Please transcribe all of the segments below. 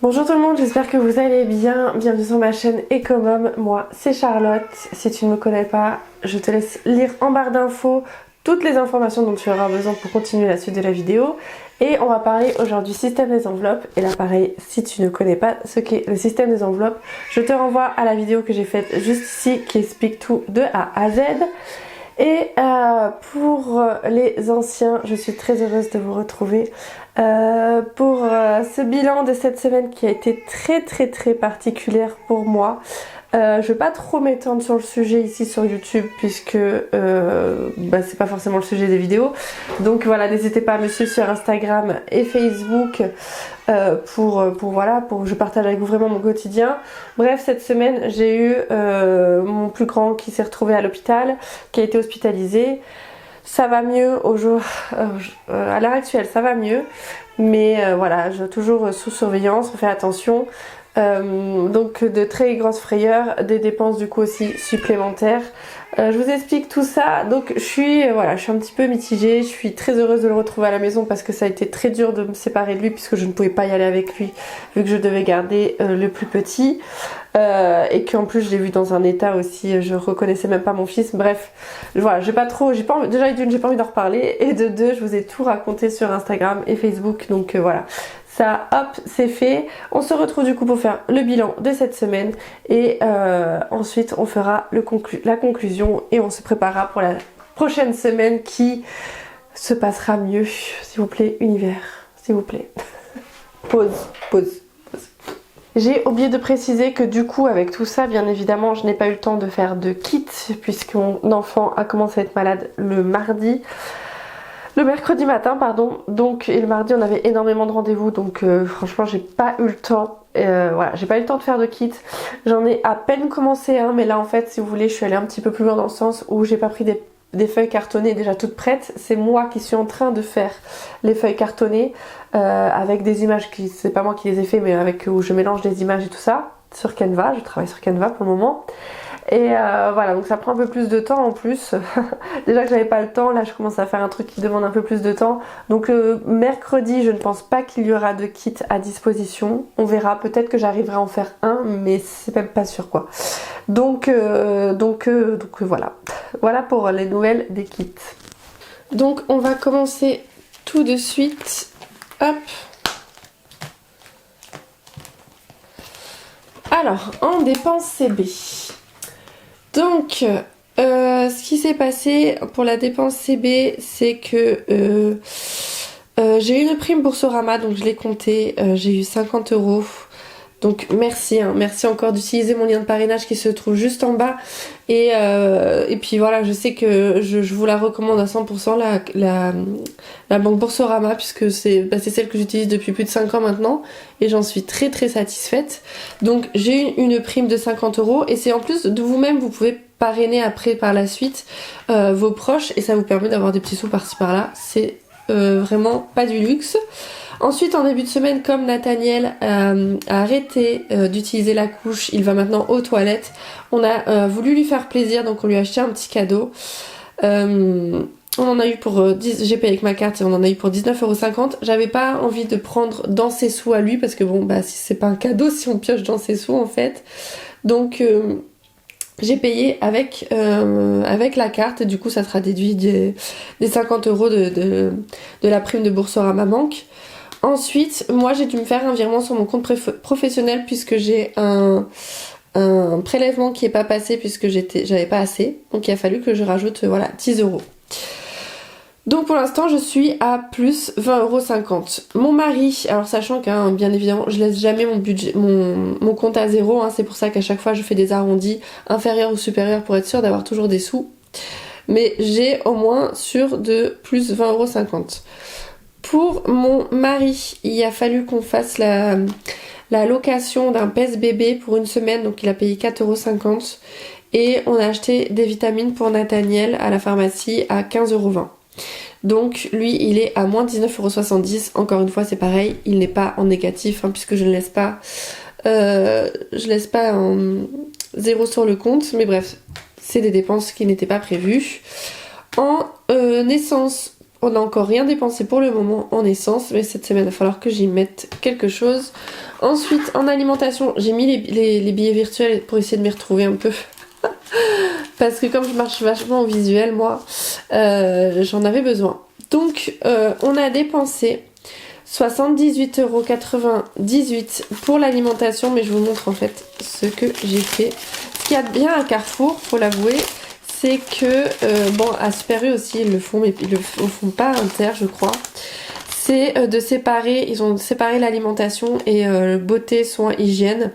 Bonjour tout le monde, j'espère que vous allez bien. Bienvenue sur ma chaîne Ecomom. Moi, c'est Charlotte. Si tu ne me connais pas, je te laisse lire en barre d'infos toutes les informations dont tu auras besoin pour continuer la suite de la vidéo. Et on va parler aujourd'hui système des enveloppes. Et là pareil, si tu ne connais pas ce qu'est le système des enveloppes, je te renvoie à la vidéo que j'ai faite juste ici qui explique tout de A à Z. Et pour les anciens, je suis très heureuse de vous retrouver pour ce bilan de cette semaine qui a été très particulière pour moi. Je vais pas trop m'étendre sur le sujet ici sur YouTube puisque c'est pas forcément le sujet des vidéos. Donc voilà, n'hésitez pas à me suivre sur Instagram et Facebook pour je partage avec vous vraiment mon quotidien. Bref, cette semaine j'ai eu mon plus grand qui s'est retrouvé à l'hôpital, qui a été hospitalisé. Ça va mieux à l'heure actuelle, ça va mieux, mais toujours sous surveillance, on fait attention. Donc de très grosses frayeurs, des dépenses du coup aussi supplémentaires. Je vous explique tout ça. Donc je suis un petit peu mitigée. Je suis très heureuse de le retrouver à la maison parce que ça a été très dur de me séparer de lui puisque je ne pouvais pas y aller avec lui vu que je devais garder le plus petit et qu'en plus je l'ai vu dans un état aussi, je reconnaissais même pas mon fils. Bref, voilà, j'ai pas envie d'en reparler, et de deux, je vous ai tout raconté sur Instagram et Facebook. Donc voilà. Ça, hop, c'est fait. On se retrouve du coup pour faire le bilan de cette semaine et ensuite on fera la conclusion et on se préparera pour la prochaine semaine qui se passera mieux. S'il vous plaît, univers, s'il vous plaît. Pause. J'ai oublié de préciser que du coup avec tout ça, bien évidemment, je n'ai pas eu le temps de faire de kit puisque mon enfant a commencé à être malade le mercredi matin, pardon. Donc, et le mardi, on avait énormément de rendez-vous. Donc, franchement, j'ai pas eu le temps. J'ai pas eu le temps de faire de kit. J'en ai à peine commencé un. Mais là, en fait, si vous voulez, je suis allée un petit peu plus loin dans le sens où j'ai pas pris des feuilles cartonnées déjà toutes prêtes. C'est moi qui suis en train de faire les feuilles cartonnées avec des images c'est pas moi qui les ai fait, mais où je mélange des images et tout ça sur Canva. Je travaille sur Canva pour le moment. Et donc ça prend un peu plus de temps en plus. Déjà que j'avais pas le temps, là je commence à faire un truc qui demande un peu plus de temps. Donc mercredi, je ne pense pas qu'il y aura de kit à disposition. On verra, peut-être que j'arriverai à en faire un, mais c'est même pas sûr quoi. Donc voilà. Voilà pour les nouvelles des kits. Donc on va commencer tout de suite. Hop. Alors, en dépenses CB. Donc, ce qui s'est passé pour la dépense CB, c'est que j'ai eu une prime Boursorama, donc je l'ai compté, j'ai eu 50 €. Donc merci encore d'utiliser mon lien de parrainage qui se trouve juste en bas. Et puis voilà, je sais que je vous la recommande à 100% la banque Boursorama puisque c'est celle que j'utilise depuis plus de 5 ans maintenant et j'en suis très satisfaite. Donc j'ai eu une prime de 50 € et c'est en plus de vous-même, vous pouvez parrainer après par la suite vos proches et ça vous permet d'avoir des petits sous par-ci par-là. C'est vraiment pas du luxe. Ensuite, en début de semaine, comme Nathaniel a arrêté d'utiliser la couche, il va maintenant aux toilettes. On a voulu lui faire plaisir, donc on lui a acheté un petit cadeau. On en a eu pour j'ai payé avec ma carte et on en a eu pour 19,50 €. J'avais pas envie de prendre dans ses sous à lui parce que si c'est pas un cadeau, si on pioche dans ses sous en fait. Donc j'ai payé avec la carte et du coup ça sera déduit des 50 € de la prime de Boursorama Banque. Ensuite, moi j'ai dû me faire un virement sur mon compte professionnel puisque j'ai un prélèvement qui n'est pas passé puisque j'avais pas assez. Donc il a fallu que je rajoute 10 €. Donc pour l'instant je suis à plus 20,50 €. Mon mari, alors sachant que bien évidemment je laisse jamais mon compte à zéro, c'est pour ça qu'à chaque fois je fais des arrondis inférieurs ou supérieurs pour être sûre d'avoir toujours des sous. Mais j'ai au moins sûr de plus 20,50 €. Pour mon mari, il a fallu qu'on fasse la location d'un pèse-bébé pour une semaine, donc il a payé 4,50 € et on a acheté des vitamines pour Nathaniel à la pharmacie à 15,20 €. Donc lui il est à moins 19,70 €. Encore une fois c'est pareil, il n'est pas en négatif puisque je ne laisse pas en zéro sur le compte, mais bref, c'est des dépenses qui n'étaient pas prévues. En essence, on n'a encore rien dépensé pour le moment en essence, mais cette semaine il va falloir que j'y mette quelque chose. Ensuite en alimentation, j'ai mis les billets virtuels pour essayer de m'y retrouver un peu. Parce que comme je marche vachement au visuel, moi, j'en avais besoin. Donc on a dépensé 78,98 € pour l'alimentation, mais je vous montre en fait ce que j'ai fait. Ce qu'il y a de bien à Carrefour, faut l'avouer, c'est que, bon, à Super U aussi ils le font, mais ils le font pas à Inter, je crois. C'est de séparer, ils ont séparé l'alimentation et beauté, soins, hygiène.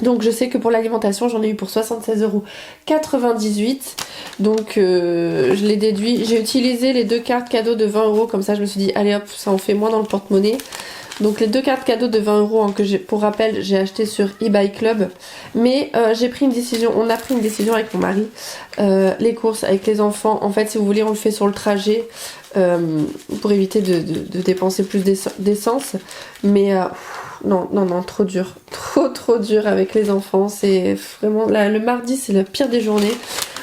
Donc je sais que pour l'alimentation j'en ai eu pour 76,98 €. Donc je l'ai déduit. J'ai utilisé les deux cartes cadeaux de 20 €. Comme ça je me suis dit allez hop, ça en fait moins dans le porte-monnaie. Donc les deux cartes cadeaux de 20 € hein, que j'ai, pour rappel, j'ai acheté sur eBay Club. Mais j'ai pris une décision, on a pris une décision avec mon mari. Les courses avec les enfants, en fait si vous voulez on le fait sur le trajet. Pour éviter de dépenser plus d'essence. Mais non, trop dur. Trop dur avec les enfants. C'est vraiment... le mardi, c'est la pire des journées.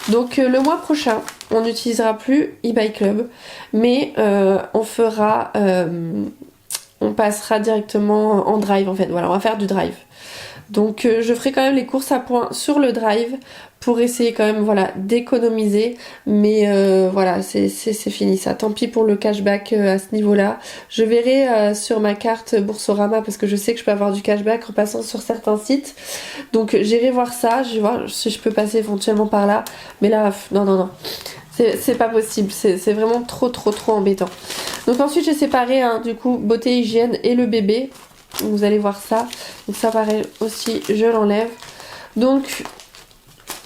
Donc le mois prochain, on n'utilisera plus eBay Club. Mais on fera... on passera directement en drive, en fait. Voilà, on va faire du drive. Donc je ferai quand même les courses à points sur le drive pour essayer quand même voilà d'économiser, mais voilà c'est fini ça, tant pis pour le cashback à ce niveau là. Je verrai sur ma carte Boursorama parce que je sais que je peux avoir du cashback en passant sur certains sites, donc j'irai voir ça, je vais voir si je peux passer éventuellement par là, mais là non c'est pas possible, c'est vraiment trop embêtant. Donc ensuite j'ai séparé hein, du coup beauté, hygiène et le bébé. Vous allez voir ça. Donc ça pareil aussi, je l'enlève. Donc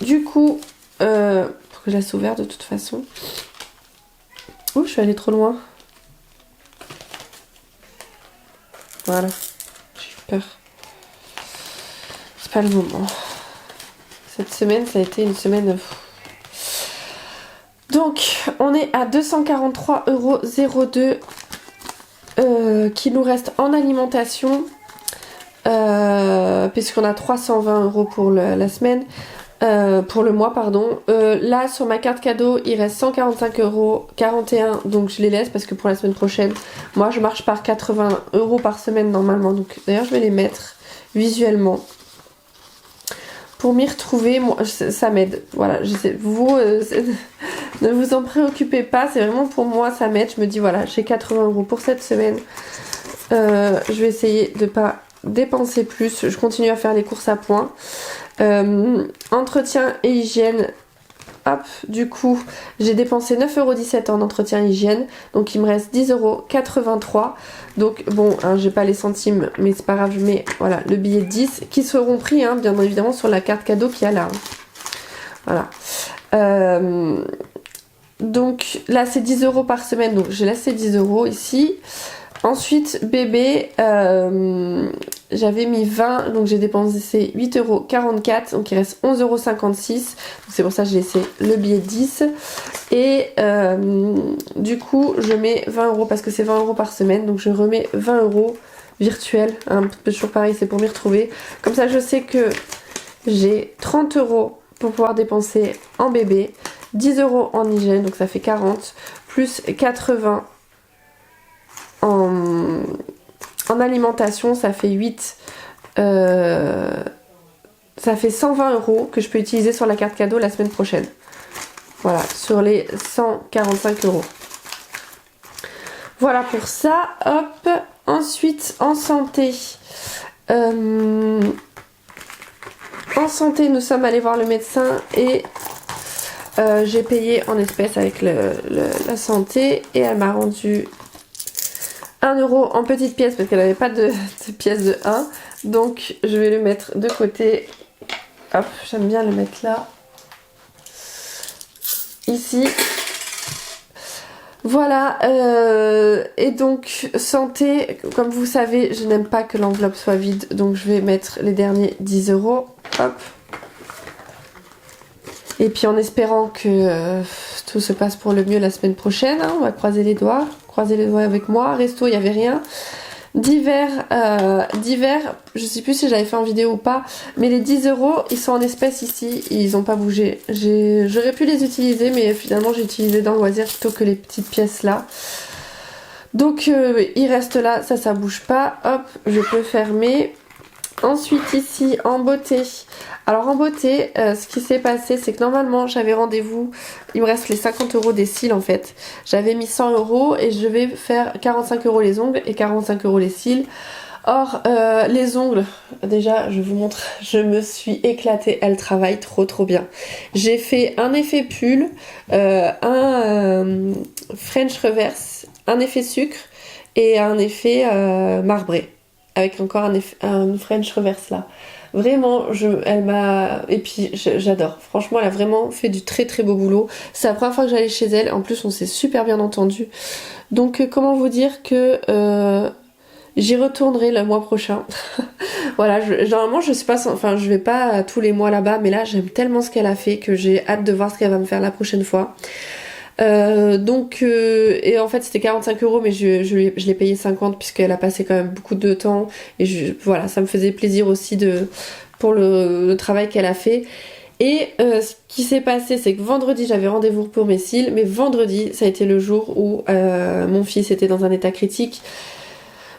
du coup, faut que je laisse ouvert de toute façon. Oh, je suis allée trop loin. Voilà, j'ai eu peur. C'est pas le moment. Cette semaine, ça a été une semaine... Donc, on est à 243,02 € qui nous reste en alimentation, puisqu'on a 320 € pour la semaine, pour le mois pardon. Là sur ma carte cadeau il reste 145,41 €, donc je les laisse parce que pour la semaine prochaine, moi je marche par 80 € par semaine normalement, donc d'ailleurs je vais les mettre visuellement. Pour m'y retrouver, moi, ça m'aide. Voilà, je sais, vous, ne vous en préoccupez pas, c'est vraiment pour moi, ça m'aide. Je me dis, voilà, j'ai 80 € pour cette semaine. Je vais essayer de pas dépenser plus. Je continue à faire les courses à points. Entretien et hygiène. Hop, du coup, j'ai dépensé 9,17 € en entretien hygiène. Donc, il me reste 10,83 €. Donc, bon, hein, j'ai pas les centimes, mais c'est pas grave, je mets voilà, le billet de 10 qui seront pris, hein, bien évidemment, sur la carte cadeau qu'il y a là. Voilà. Donc, là, c'est 10 € par semaine. Donc, je laisse ces 10 € ici. Ensuite, bébé, j'avais mis 20, donc j'ai dépensé 8,44 €, donc il reste 11,56 €. C'est pour ça que j'ai laissé le billet de 10. Et du coup, je mets 20 € parce que c'est 20 € par semaine, donc je remets 20 € virtuels. Un peu toujours pareil, c'est pour m'y retrouver. Comme ça, je sais que j'ai 30 € pour pouvoir dépenser en bébé, 10 € en hygiène, donc ça fait 40, plus 80 en alimentation, ça fait 8, ça fait 120 € que je peux utiliser sur la carte cadeau la semaine prochaine. Voilà, sur les 145 €. Voilà pour ça, hop. Ensuite, en santé. En santé, nous sommes allés voir le médecin et j'ai payé en espèces avec la santé et elle m'a rendu 1 € en petite pièce parce qu'elle n'avait pas de pièce de 1. Donc je vais le mettre de côté. Hop, j'aime bien le mettre là. Ici. Voilà. Et donc santé, comme vous savez, je n'aime pas que l'enveloppe soit vide. Donc je vais mettre les derniers 10 €. Hop. Et puis en espérant que tout se passe pour le mieux la semaine prochaine, hein, on va croiser les doigts avec moi. Resto, il n'y avait rien. D'hiver, je sais plus si j'avais fait en vidéo ou pas, mais les 10 euros, ils sont en espèces ici, ils ont pas bougé. J'aurais pu les utiliser, mais finalement j'ai utilisé dans le loisir plutôt que les petites pièces là. Donc il reste là, ça bouge pas. Hop, je peux fermer. Ensuite ici, en beauté. Alors en beauté, ce qui s'est passé, c'est que normalement j'avais rendez-vous, il me reste les 50 euros des cils en fait. J'avais mis 100 euros et je vais faire 45 euros les ongles et 45 euros les cils. Or, les ongles, déjà je vous montre, je me suis éclatée, elles travaillent trop bien. J'ai fait un effet pull, un French reverse, un effet sucre et un effet marbré. Avec encore un French reverse là. Vraiment, elle m'a... Et puis j'adore. Franchement, elle a vraiment fait du très beau boulot. C'est la première fois que j'allais chez elle. En plus, on s'est super bien entendu. Donc, comment vous dire que j'y retournerai le mois prochain. Voilà, généralement, je sais pas, enfin, je vais pas tous les mois là-bas, mais là, j'aime tellement ce qu'elle a fait que j'ai hâte de voir ce qu'elle va me faire la prochaine fois. Et en fait c'était 45 euros, mais je l'ai payé 50 puisqu'elle a passé quand même beaucoup de temps et voilà, ça me faisait plaisir aussi pour le travail qu'elle a fait. Et ce qui s'est passé, c'est que vendredi j'avais rendez-vous pour mes cils, mais vendredi ça a été le jour où mon fils était dans un état critique.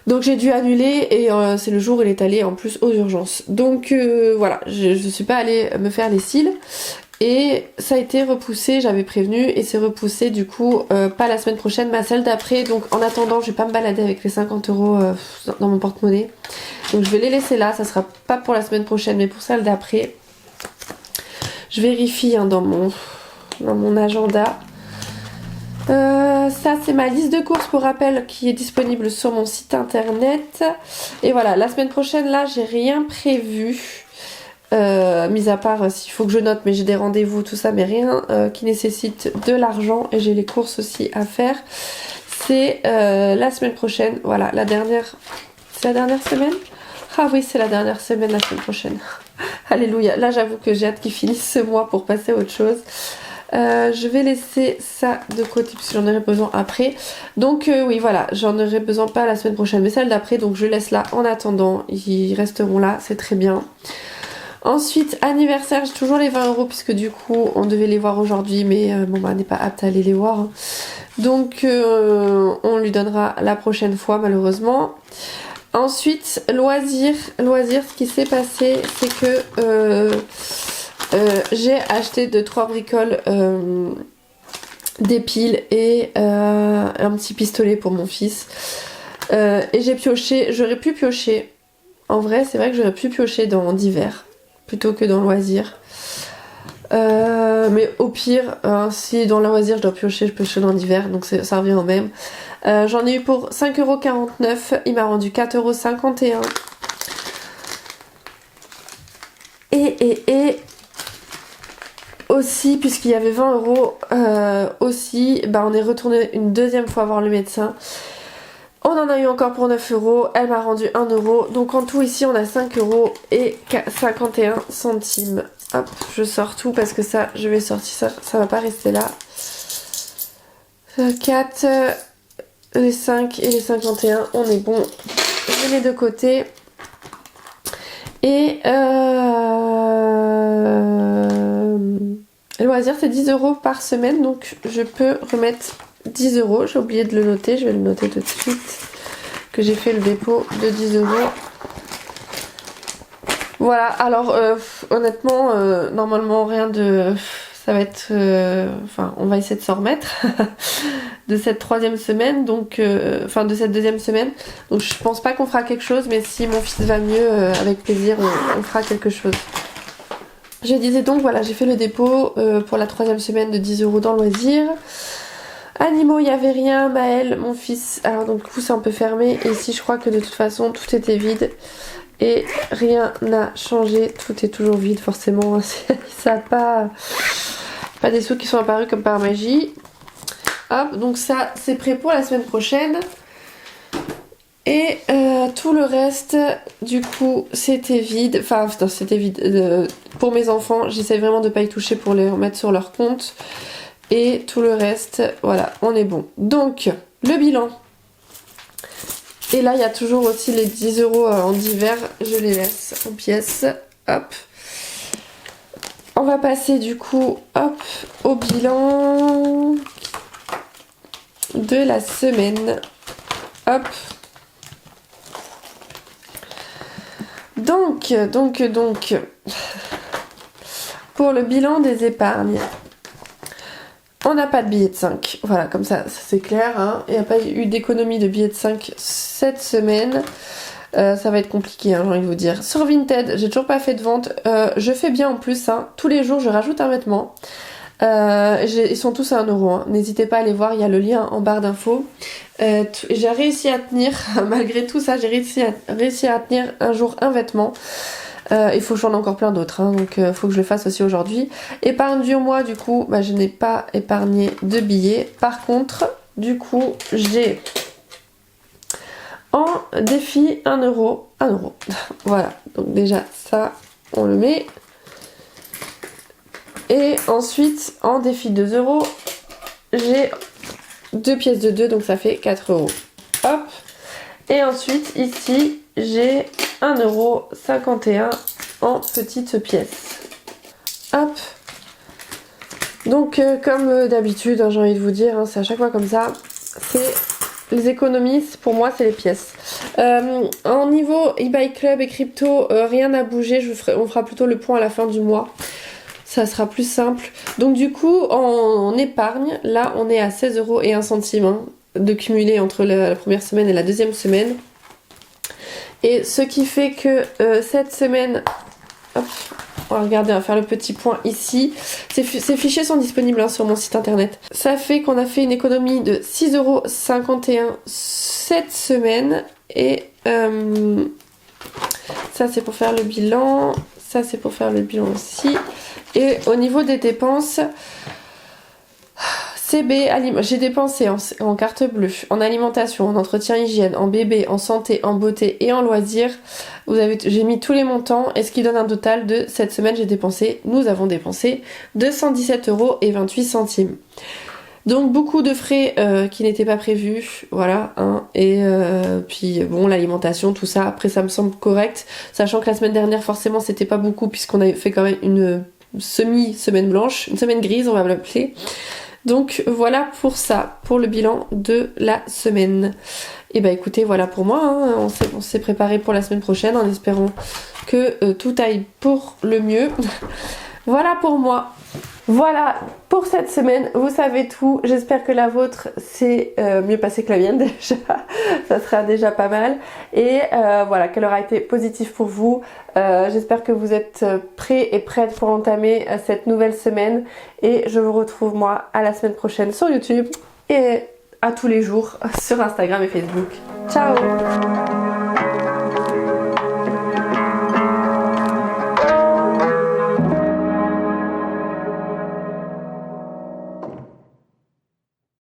Donc j'ai dû annuler et c'est le jour où il est allé en plus aux urgences. Donc voilà, je suis pas allée me faire les cils. Et ça a été repoussé, j'avais prévenu, et c'est repoussé du coup pas la semaine prochaine, mais celle d'après. Donc en attendant, je vais pas me balader avec les 50 euros dans mon porte-monnaie. Donc je vais les laisser là, ça sera pas pour la semaine prochaine, mais pour celle d'après. Je vérifie hein, dans mon agenda. Ça c'est ma liste de courses pour rappel qui est disponible sur mon site internet. Et voilà, la semaine prochaine là, j'ai rien prévu. Mis à part s'il faut que je note, mais j'ai des rendez-vous, tout ça, mais rien qui nécessite de l'argent et j'ai les courses aussi à faire. C'est la semaine prochaine, voilà, la dernière. C'est la dernière semaine? Ah oui, c'est la dernière semaine, la semaine prochaine. Alléluia. Là, j'avoue que j'ai hâte qu'il finisse ce mois pour passer à autre chose. Je vais laisser ça de côté puisque j'en aurai besoin après. Donc oui voilà, j'en aurai besoin pas la semaine prochaine mais celle d'après, donc je laisse là en attendant. Ils resteront là, c'est très bien. Ensuite, anniversaire, j'ai toujours les 20 euros puisque du coup on devait les voir aujourd'hui, mais maman n'est pas apte à aller les voir. Donc on lui donnera la prochaine fois malheureusement. Ensuite, loisirs, ce qui s'est passé, c'est que j'ai acheté 2-3 bricoles, des piles et un petit pistolet pour mon fils. Et j'ai pioché, j'aurais pu piocher. En vrai, c'est vrai que j'aurais pu piocher dans divers plutôt que dans loisirs. Mais au pire, si dans le loisir je dois piocher, je pioche dans divers, donc ça revient au même. J'en ai eu pour 5,49€, il m'a rendu 4,51€. Et aussi, puisqu'il y avait 20 euros, aussi, bah on est retourné une deuxième fois voir le médecin. On en a eu encore pour 9 euros, elle m'a rendu 1 euro. Donc en tout ici on a 5 euros et 51 centimes. Hop, je sors tout parce que ça, je vais sortir ça va pas rester là. 4, les 5 et les 51, on est bon. Je mets de côté. Et le loisir c'est 10 euros par semaine, donc je peux remettre 10 euros. J'ai oublié de le noter, je vais le noter tout de suite. Que j'ai fait le dépôt de 10 euros. Voilà, alors honnêtement, normalement rien de... Ça va être... Enfin, on va essayer de s'en remettre de cette troisième semaine, donc... Enfin, de cette deuxième semaine. Donc je pense pas qu'on fera quelque chose, mais si mon fils va mieux, avec plaisir, on fera quelque chose. Je disais donc, voilà, j'ai fait le dépôt pour la troisième semaine de 10 euros dans le loisir. Animaux, il n'y avait rien. Maël, mon fils, alors donc du coup c'est un peu fermé. Et ici je crois que de toute façon tout était vide. Et rien n'a changé. Tout est toujours vide forcément. Ça n'a pas des sous qui sont apparus comme par magie. Hop, donc ça c'est prêt pour la semaine prochaine. Et tout le reste, du coup, c'était vide. Enfin, c'était vide. Pour mes enfants, j'essaie vraiment de ne pas y toucher pour les remettre sur leur compte. Et tout le reste, voilà, on est bon. Donc, le bilan. Et là il y a toujours aussi les 10 € en divers, je les laisse en pièces. Hop. On va passer du coup, hop, au bilan de la semaine. Hop. Donc, pour le bilan des épargnes, on n'a pas de billets de 5. Voilà, comme ça c'est clair. Hein. Il n'y a pas eu d'économie de billets de 5 cette semaine. Ça va être compliqué, hein, j'ai envie de vous dire. Sur Vinted, j'ai toujours pas fait de vente. Je fais bien en plus. Hein. Tous les jours, je rajoute un vêtement. Ils sont tous à 1 €. Hein. N'hésitez pas à aller voir, il y a le lien en barre d'infos. J'ai réussi à tenir, malgré tout ça, j'ai réussi à tenir un jour un vêtement. Il faut que j'en ai encore plein d'autres, hein, donc il faut que je le fasse aussi aujourd'hui. Épargne du mois, du coup, bah, je n'ai pas épargné de billets. Par contre, du coup, j'ai en défi 1 €. 1 €. Voilà, donc déjà ça, on le met. Et ensuite, en défi 2 €, j'ai 2 pièces de 2, donc ça fait 4 €. Hop. Et ensuite, ici, j'ai 1,51 € en petites pièces. Hop. Donc, comme d'habitude, hein, j'ai envie de vous dire, hein, c'est à chaque fois comme ça. C'est les économies, pour moi, c'est les pièces. En niveau eBay Club et crypto, rien n'a bougé. On fera plutôt le point à la fin du mois. Ça sera plus simple. Donc du coup, en épargne, là, on est à 16,01 € hein, de cumulé entre la première semaine et la deuxième semaine. Et ce qui fait que cette semaine, hop, on va regarder, on va faire le petit point ici. Ces fichiers sont disponibles hein, sur mon site internet. Ça fait qu'on a fait une économie de 6,51 € cette semaine. Et ça, c'est pour faire le bilan. Ça, c'est pour faire le bilan aussi. Et au niveau des dépenses, CB, j'ai dépensé en carte bleue, en alimentation, en entretien hygiène, en bébé, en santé, en beauté et en loisirs. J'ai mis tous les montants et ce qui donne un total de cette semaine, nous avons dépensé 217,28 €. Donc beaucoup de frais qui n'étaient pas prévus, voilà, hein, et puis bon, l'alimentation, tout ça, après ça me semble correct, sachant que la semaine dernière forcément c'était pas beaucoup puisqu'on avait fait quand même une semaine blanche, une semaine grise on va l'appeler. Donc voilà pour ça, pour le bilan de la semaine. Et bah écoutez, voilà pour moi, hein, on s'est préparé pour la semaine prochaine en espérant que tout aille pour le mieux. Voilà pour moi. Voilà pour cette semaine, vous savez tout. J'espère que la vôtre s'est mieux passée que la mienne déjà. Ça sera déjà pas mal. Et voilà, qu'elle aura été positive pour vous. J'espère que vous êtes prêts et prêtes pour entamer cette nouvelle semaine. Et je vous retrouve moi à la semaine prochaine sur YouTube et à tous les jours sur Instagram et Facebook. Ciao!